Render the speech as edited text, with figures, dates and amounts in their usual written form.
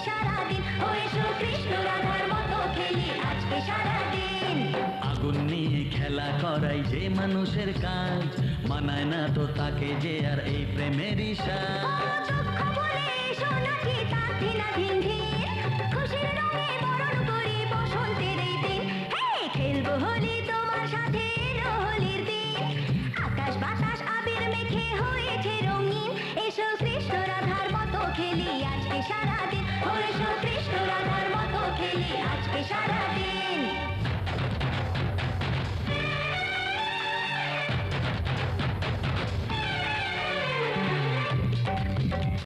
সারাদিন, ও এসো কৃষ্ণ রাধার মতো খেলি আজকে সারাদিন। আগুন নিয়ে খেলা করাই যে মানুষের কাজ, মানায় না তো তাকে যে আর এই প্রেমেরই সাজ। দুঃখ বলে এসো নাকি তার ধিনাধীন ধীর, খুশির রঙে বরণ করি বসন্তের এই দিন। হে খেলবো হোলি তোমার সাথে এলো হোলির দিন, আকাশ বাতাস আবির মেখে হয়েছে রঙিন। এসো কৃষ্ণ রাধার মতো খেলি আজকে সারাদিন, ও এসো কৃষ্ণ রাধার মতো খেলি আজকে সারাদিন।